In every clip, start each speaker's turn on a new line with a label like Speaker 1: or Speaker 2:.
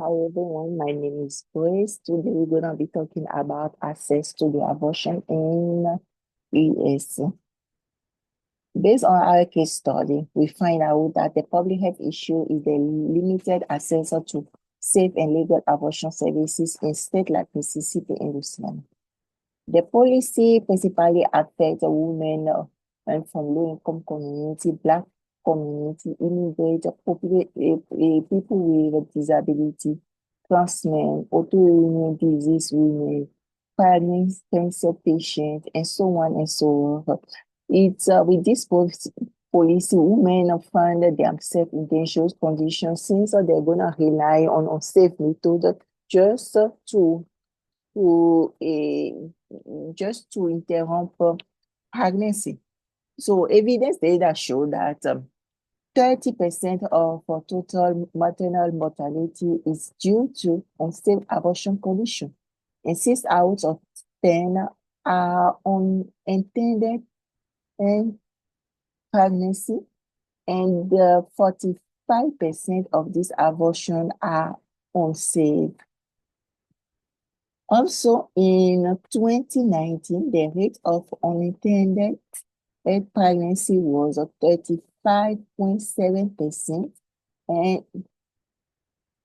Speaker 1: Hi everyone, my name is Grace. Today we're gonna be talking about access to the abortion in US. Based on our case study, we find out that the public health issue is the limited access to safe and legal abortion services in states like Mississippi and Louisiana. The policy principally affects women and from low-income community, Black community, immigrant, people with disability, trans men, autoimmune disease women, pregnant cancer patients, and so on and so on. It's with this policy, women find themselves in dangerous conditions since they're gonna rely on unsafe methods just to just to interrupt pregnancy. So evidence data show that 30% of total maternal mortality is due to unsafe abortion condition, and 6 out of 10 are unintended and pregnancy, and 45% of these abortions are unsafe. Also, in 2019, the rate of unintended pregnancy was 35.7%, and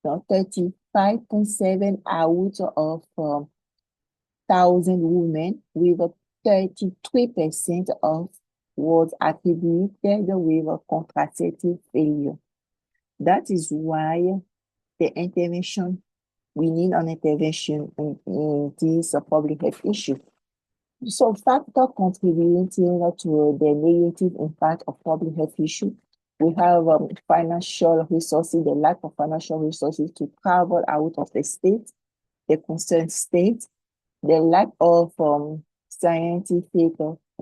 Speaker 1: 35.7 out of 1,000 women, with 33% of was attributed with contraceptive failure. That is why the intervention we need an intervention in this public health issue. So factor contributing to the negative impact of public health issue, we have financial resources, the lack of financial resources to travel out of the state, the concerned state, the lack of scientific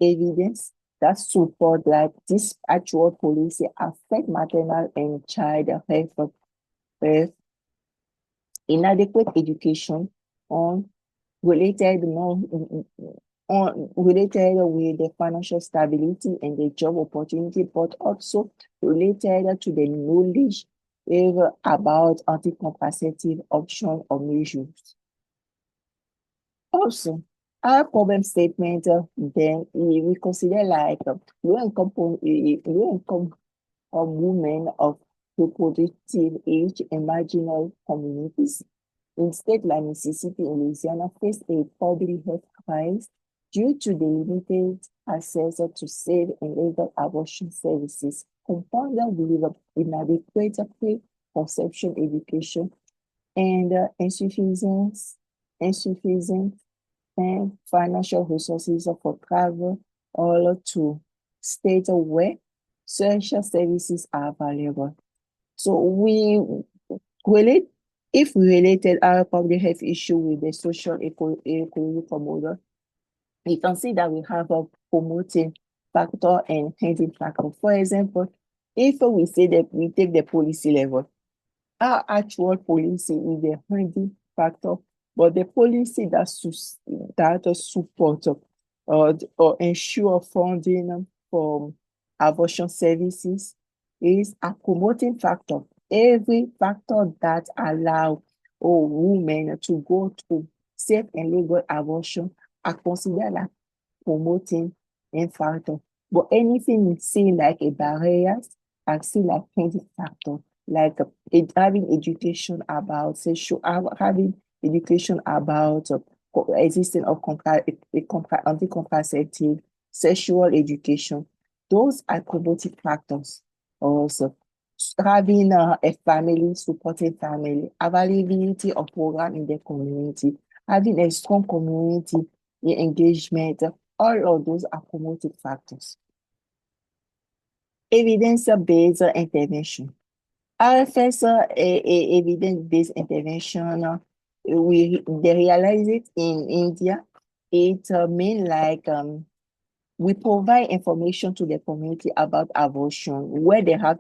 Speaker 1: evidence that support that this actual policy affect maternal and child health, inadequate education on related related with the financial stability and the job opportunity, but also related to the knowledge about anti-contraceptive options or measures. Also, our problem statement then we consider like low-income women of reproductive age and marginal communities in states like Mississippi and Louisiana face a public health crisis due to the limited access to safe and legal abortion services, compounded with inadequate pre-conception education and insufficient and financial resources for travel or to states where such services are available. So if we related our public health issue with the social economic model, we can see that we have a promoting factor and hindering factor. For example, if we say that we take the policy level, our actual policy is the hindering factor, but the policy that support or ensure funding for abortion services is a promoting factor. Every factor that allow women to go to safe and legal abortion are considered like promoting and factor. But anything seen like a barrier, I see like hindering factor, like having education about sexual, having education about existing of anti-contraceptive, sexual education. Those are promotive factors. Also, having a family, supporting family, availability of program in the community, having a strong community engagement, all of those are promotive factors. Evidence-based intervention. Our first evidence-based intervention, they realize it in India. It means like we provide information to the community about abortion, where they can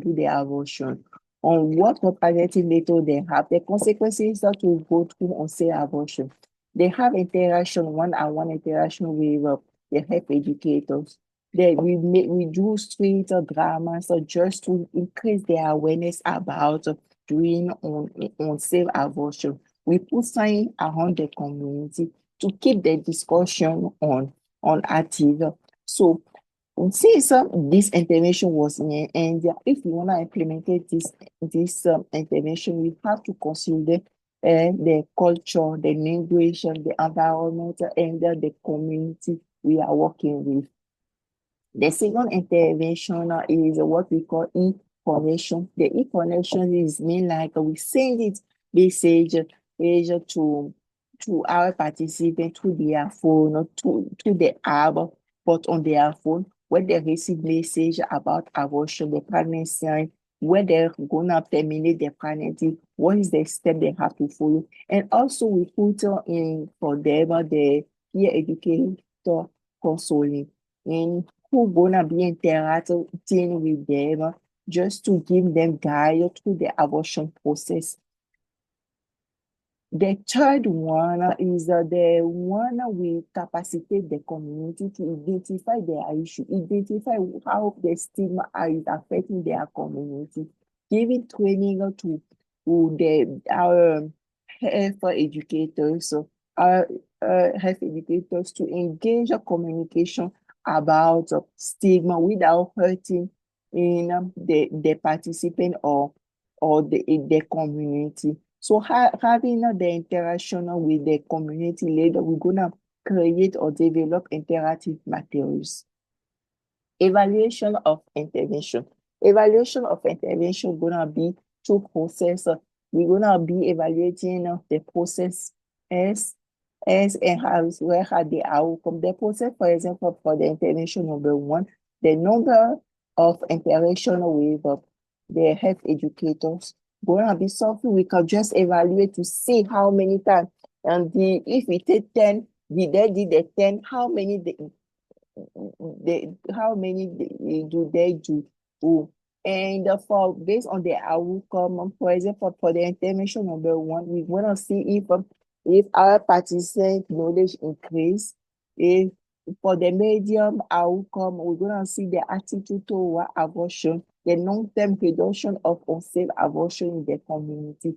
Speaker 1: do the abortion, on what alternative method they have, the consequences that will go through on say abortion. They have interaction, one-on-one interaction with the health educators. we do street drama, so just to increase their awareness about doing on safe abortion. We put sign around the community to keep the discussion on active. So since this intervention was in India, if we want to implement this intervention, we have to consider the culture, the language, the environment, and the community we are working with. The second intervention is what we call e-connection. The e-connection is mean like we send it message to our participants to their phone, to the app, but on their phone, when they receive message about abortion, the pregnancy, when they're gonna terminate the pregnancy, what is the step they have to follow. And also we put in for them the peer educator consoling. And who gonna be interacting with them just to give them guide through the abortion process. The third one is the one we capacitate the community to identify their issue, identify how the stigma is affecting their community, giving training to our health educators, our health educators to engage a communication about stigma without hurting in the participant or the community. So having the interaction with the community leader, we're gonna create or develop interactive materials. Evaluation of intervention. Evaluation of intervention gonna be two process. We're gonna be evaluating the process as and how where had the outcome. The process, for example, for the intervention number one, the number of interaction with the health educators gonna be something we can just evaluate to see how many times. And if we take 10, they did the 10, how many do they do? Oh, and for based on the outcome, for example, for the intervention number one, we want to see if our participant knowledge increase. If for the medium outcome, we're gonna see the attitude toward abortion, the long-term reduction of unsafe abortion in the community.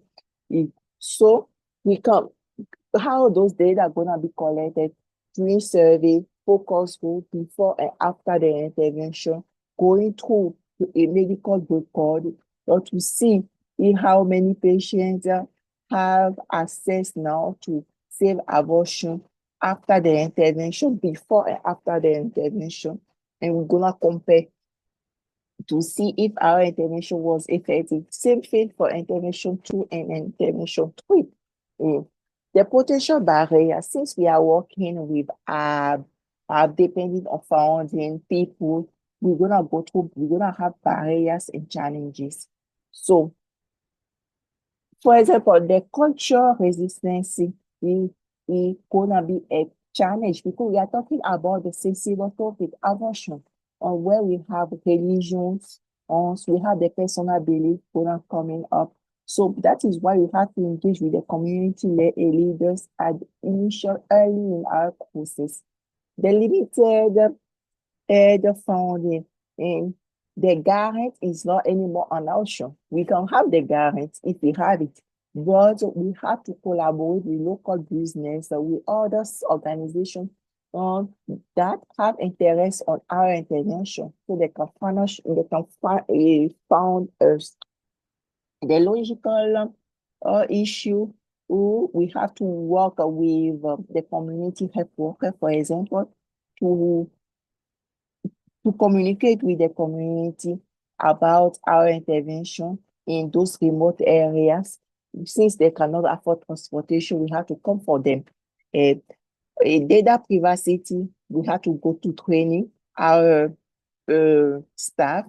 Speaker 1: So we can how those data are gonna be collected during survey, focus group before and after the intervention, going through a medical record or to see if how many patients have access now to safe abortion after the intervention, before and after the intervention. And we're gonna compare to see if our intervention was effective. Same thing for intervention 2 and intervention 3. The potential barrier, since we are working with depending on founding people, we're gonna have barriers and challenges. So, for example, the cultural resistance is gonna be a challenge because we are talking about the sensible topic, abortion, on where we have religions, so we have the personal belief coming up. So that is why we have to engage with the community leaders at initial early in our process. The limited the funding and the grant is not anymore an option. We can have the grant if we have it, but we have to collaborate with local business, with other organizations that have interest on our intervention, so they can found us. The logical issue, we have to work with the community health worker, for example, to communicate with the community about our intervention in those remote areas. Since they cannot afford transportation, we have to come for them. Data privacy, we have to go to training our staff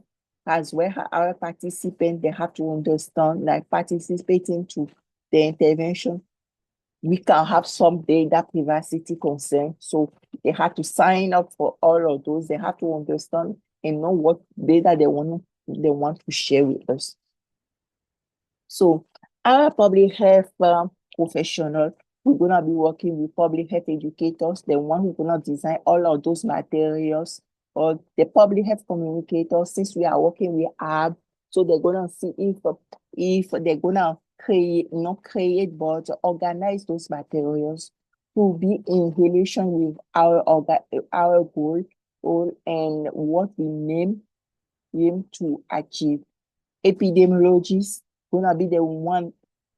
Speaker 1: as well as our participants. They have to understand, like participating to the intervention, we can have some data privacy concern. So they have to sign up for all of those. They have to understand and know what data they want to share with us. So our public health professional, we're gonna be working with public health educators, the one who's gonna design all of those materials or the public health communicators, since we are working with AB, so they're gonna see if they're gonna create, not create, but organize those materials to be in relation with our goal and what we aim to achieve. Epidemiologists gonna be the one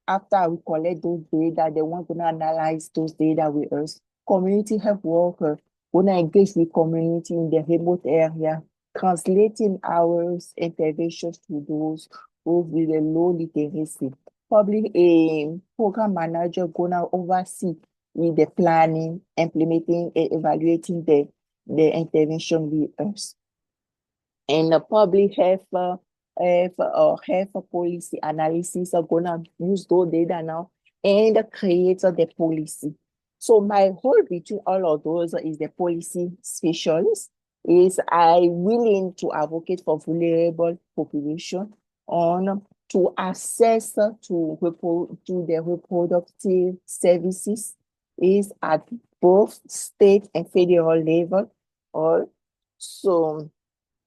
Speaker 1: after we collect those data, the one gonna analyze those data with us. Community health worker gonna engage with community in the remote area, translating our interventions to those who with a low literacy. Public a program manager gonna oversee with the planning, implementing, evaluating the intervention with us. And the public health policy analysis are gonna use those data now and create the policy. So my role between all of those is the policy specialist. Is I willing to advocate for vulnerable population on to access to the reproductive services is at both state and federal level. Or so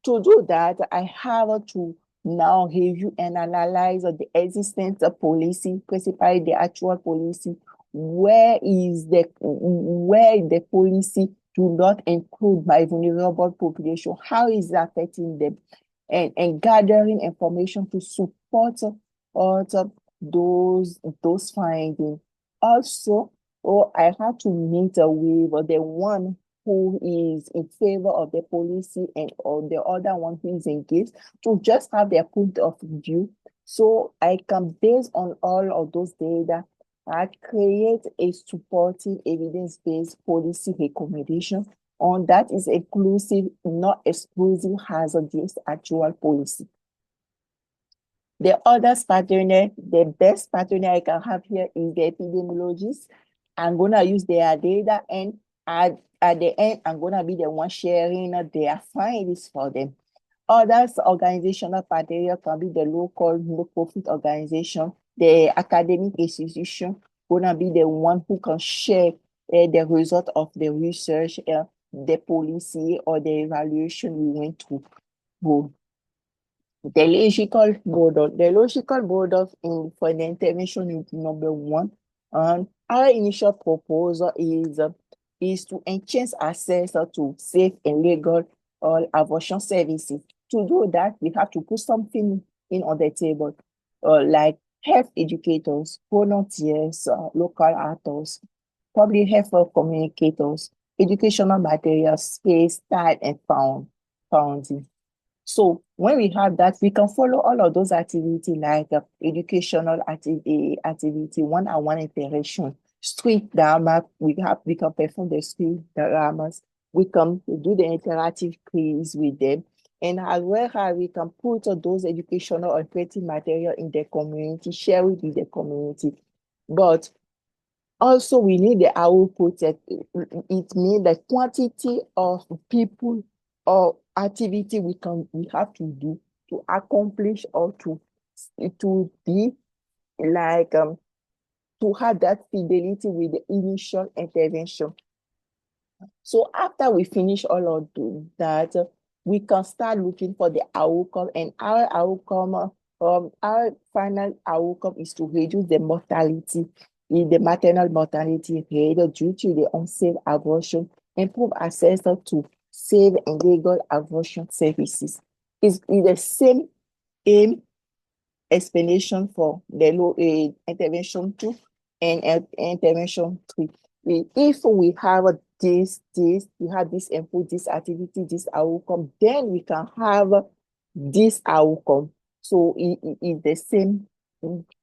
Speaker 1: to do that, I have to now review and analyze the existing policy, specifically the actual policy. Where the policy do not include my vulnerable population? How is it affecting them? And gathering information to support those findings. Also, I have to meet with the one who is in favor of the policy and or the other one who is engaged to just have their point of view. So I can, based on all of those data, I create a supportive evidence-based policy recommendation on that is inclusive, not exclusive, has this actual policy. The others partner, the best partner I can have here is the epidemiologist. I'm gonna use their data, and at the end, I'm gonna be the one sharing their findings for them. Others organizational criteria can be the local no-profit organization, the academic institution, gonna be the one who can share the result of the research, the policy or the evaluation we went to go. The logical board of for the intervention is number one. And our initial proposal is to enhance access to safe and legal abortion services. To do that, we have to put something in on the table, like health educators, volunteers, local actors, public health communicators, educational materials, space, time, and founding. So when we have that, we can follow all of those activities like educational activity, one-on-one interaction, street drama. We can perform the street dramas. We can do the interactive quiz with them. And as well as we can put those educational or creative material in the community, share it with the community. But also we need the output. It means the quantity of people or activity we have to do to accomplish or to be like to have that fidelity with the initial intervention. So after we finish all of that, we can start looking for the outcome, and our outcome, our final outcome is to reduce the mortality in the maternal mortality rate due to the unsafe abortion, improve access to safe and legal abortion services. It's the same aim explanation for the low intervention 2 and intervention 3. If we have we have this input, this activity, this outcome, then we can have this outcome. So it's the same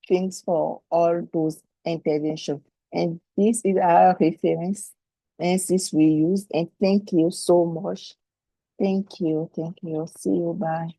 Speaker 1: things for all those interventions. And this is our reference and since we use. And thank you so much. Thank you. See you. Bye.